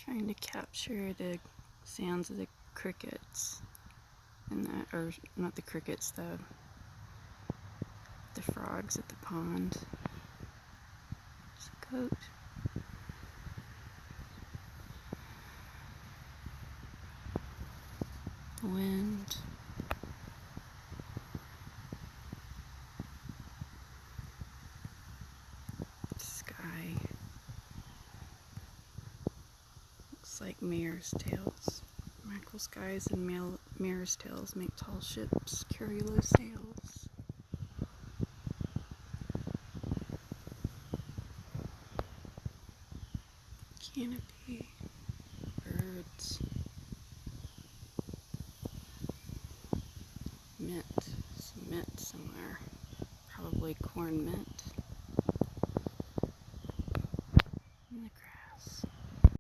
Trying to capture the sounds of the crickets and that, or not the crickets, the frogs at the pond. There's a goat. The wind. The sky. Looks like mare's tails. Mackerel skies and mare's tails make tall ships carry low sails. Canopy. Birds. Mint. Some mint somewhere. Probably corn mint.